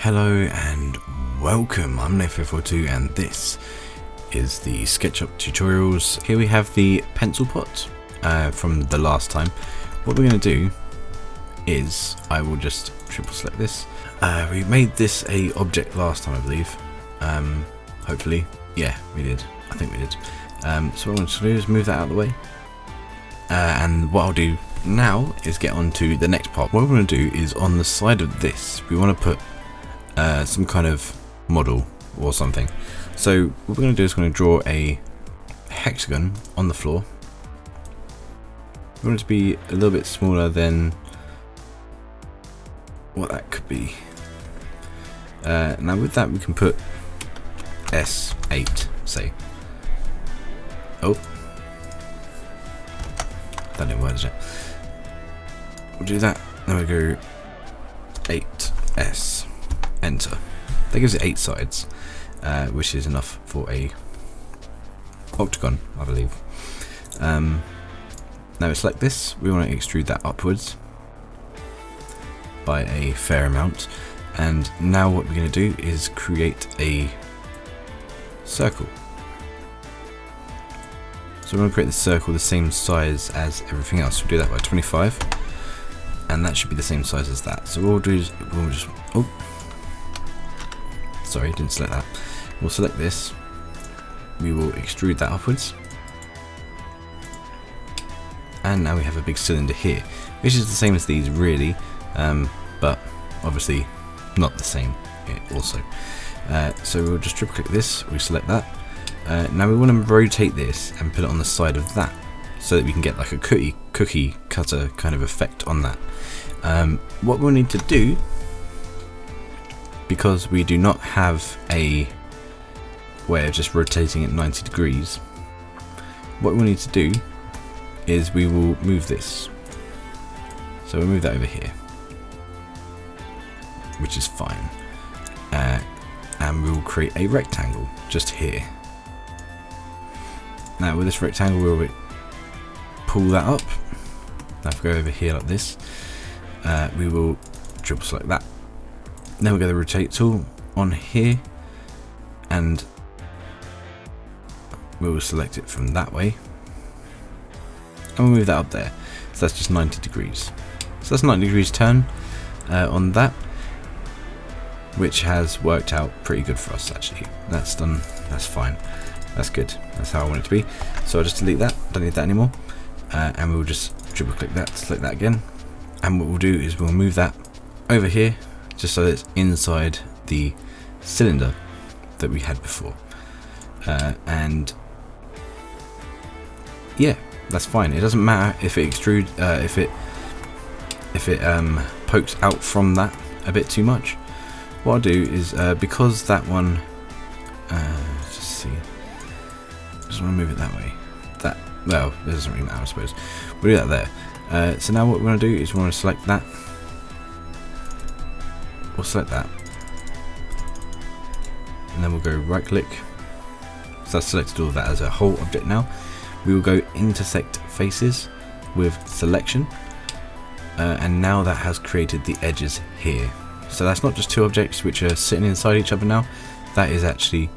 Hello and welcome, I'm No442 and this is the SketchUp tutorials. Here we have the pencil pot from the last time. What we're going to do is, I will just triple select this. We made this a object last time I believe, hopefully, yeah we did, I think we did. So what I'm going to do is move that out of the way, and what I'll do now is get on to the next part. What we're going to do is on the side of this, we want to put some kind of model or something. So what we're going to do is we're going to draw a hexagon on the floor. We want it to be a little bit smaller than what that could be. Now with that we can put S8, say. Oh, that didn't work, did it? We'll do that. Then we go 8S. Enter. That gives it 8 sides, which is enough for a octagon, I believe. Now it's like this. We want to extrude that upwards by a fair amount, and now what we're going to do is create a circle. So we're going to create the circle the same size as everything else. We'll do that by 25, and that should be the same size as that. So what we'll do is we'll just sorry, didn't select that. We'll select this. We will extrude that upwards. And now we have a big cylinder here, which is the same as these really, but obviously not the same also. So we'll just triple click this, we select that. Now we want to rotate this and put it on the side of that, so that we can get like a cookie cutter kind of effect on that. What we'll need to do, because we do not have a way of just rotating it 90 degrees, what we'll need to do is we will move this. So we'll move that over here, which is fine. And we will create a rectangle just here. Now with this rectangle we'll pull that up. Now if we go over here like this, we will triple select that. Then we'll get the rotate tool on here, and we will select it from that way, and we'll move that up there. So that's just 90 degrees. So that's 90 degrees turn on that, which has worked out pretty good for us actually. That's done, that's fine, that's good, that's how I want it to be. So I'll just delete that, don't need that anymore, and we'll just triple click that to select that again, and what we'll do is we'll move that over here, just so that it's inside the cylinder that we had before, and yeah, that's fine. It doesn't matter if it extrude, if it pokes out from that a bit too much. What I'll do is because that one, let's just see, I just want to move it that way. That, well, it doesn't really matter, I suppose. We'll do that there. So now what we want to do is we want to select that. We'll select that, and then we'll go right click. So I've selected all of that as a whole object. Now we will go intersect faces with selection, and now that has created the edges here. So that's not just two objects which are sitting inside each other now, that is actually,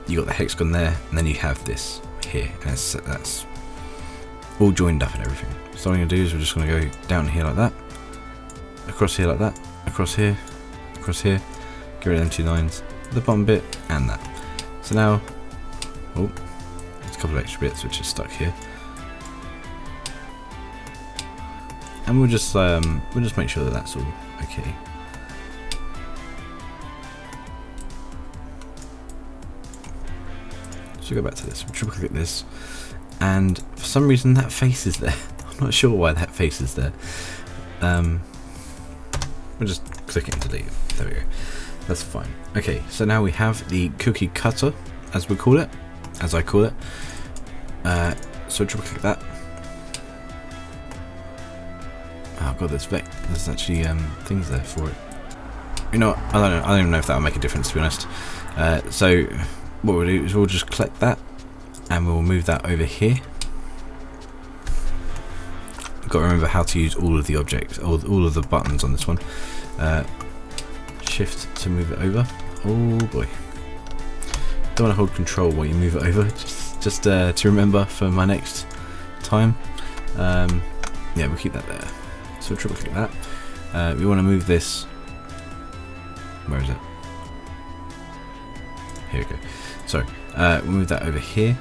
you got the hexagon there, and then you have this here, and that's all joined up and everything. So what I'm going to do is we're just going to go down here like that, across here like that, across here, get rid of them two lines, the bottom bit, and that. So now, oh, there's a couple of extra bits which are stuck here, and we'll just make sure that that's all okay. So go back to this, we'll triple click this, and for some reason that face is there. I'm not sure why that face is there. We'll just click it and delete it. There we go. That's fine. Okay, so now we have the cookie cutter, as we call it, as I call it. So triple click that. Oh god, there's actually things there for it. You know what? I don't even know if that will make a difference, to be honest. So what we'll do is we'll just click that, and we'll move that over here. Got to remember how to use all of the objects, all of the buttons on this one. shift to move it over. Oh boy. Don't want to hold control while you move it over, just to remember for my next time. Yeah, we'll keep that there. So we'll triple click that. We want to move this. Where is it? Here we go. So we'll move that over here.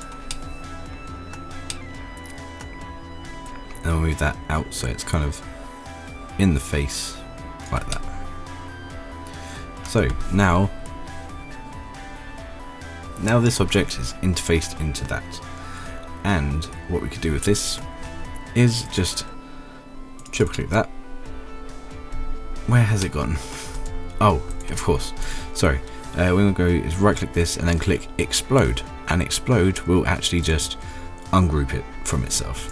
And we'll move that out so it's kind of in the face like that. So now this object is interfaced into that. And what we could do with this is just triple click that. Where has it gone? Oh, of course. Sorry. We're going to go is right click this and then click explode. And explode will actually just ungroup it from itself.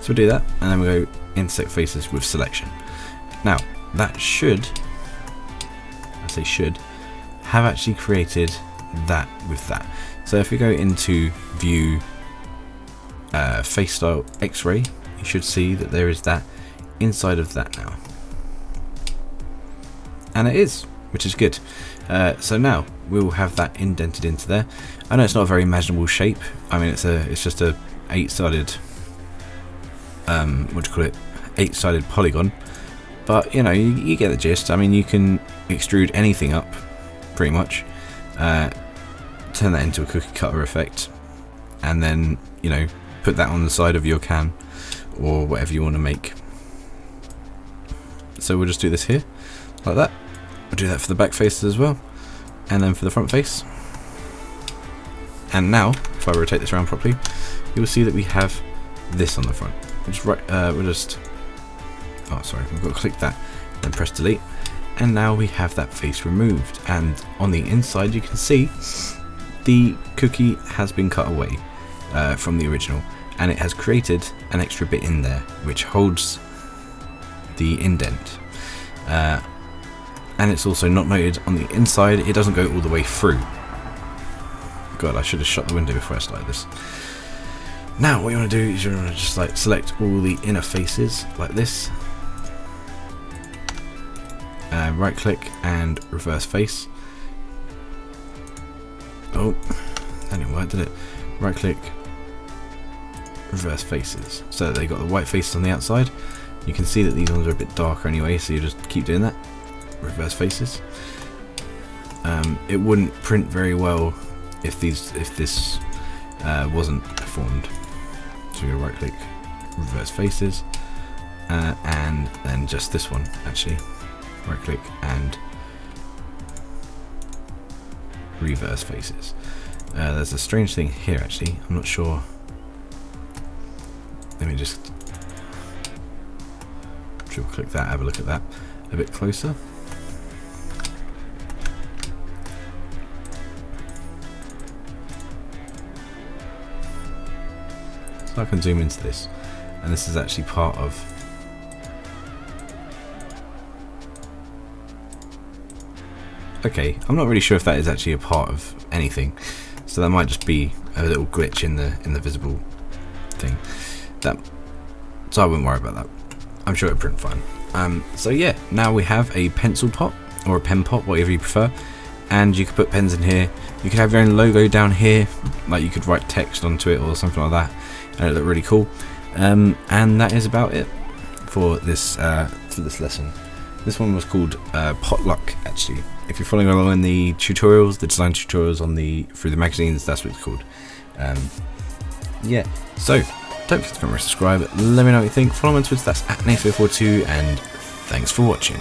So we'll do that, and then we'll go intersect faces with selection. Now that should, I say should, have actually created that with that. So if we go into view face style X-ray, you should see that there is that inside of that now, and it is, which is good. So now we'll have that indented into there. I know it's not a very imaginable shape. I mean, it's just a 8-sided. What do you call it? 8-sided polygon, but you know, you get the gist. I mean, you can extrude anything up, pretty much. Turn that into a cookie cutter effect, and then you know, put that on the side of your can or whatever you want to make. So we'll just do this here, like that. We'll do that for the back faces as well, and then for the front face. And now, if I rotate this around properly, you will see that we have this on the front. We'll just oh sorry, we've got to click that, then press delete, and now we have that face removed. And on the inside, you can see the cookie has been cut away from the original, and it has created an extra bit in there which holds the indent. And it's also not noted on the inside, it doesn't go all the way through. God, I should have shut the window before I started this. Now what you want to do is you want to just like select all the inner faces like this, right click and reverse face. Oh, that didn't work, did it? Right click, reverse faces, so they got the white faces on the outside. You can see that these ones are a bit darker anyway, so you just keep doing that. Reverse faces. It wouldn't print very well if this wasn't performed. So we go right click, reverse faces, and then just this one actually. Right click and reverse faces. There's a strange thing here actually, I'm not sure. Let me just triple click that, have a look at that a bit closer. So I can zoom into this, and this is actually part of okay, I'm not really sure if that is actually a part of anything, so that might just be a little glitch in the visible thing. So I wouldn't worry about that. I'm sure it'll print fine. So yeah, now we have a pencil pot or a pen pot, whatever you prefer, and you could put pens in here. You could have your own logo down here, like you could write text onto it or something like that, and it looked really cool. And that is about it for this lesson. This one was called Potluck actually. If you're following along in the tutorials, the design tutorials through the magazines, that's what it's called. Yeah, so don't forget to comment and subscribe. Let me know what you think. Follow me on Twitter, that's @Nathan42, and thanks for watching.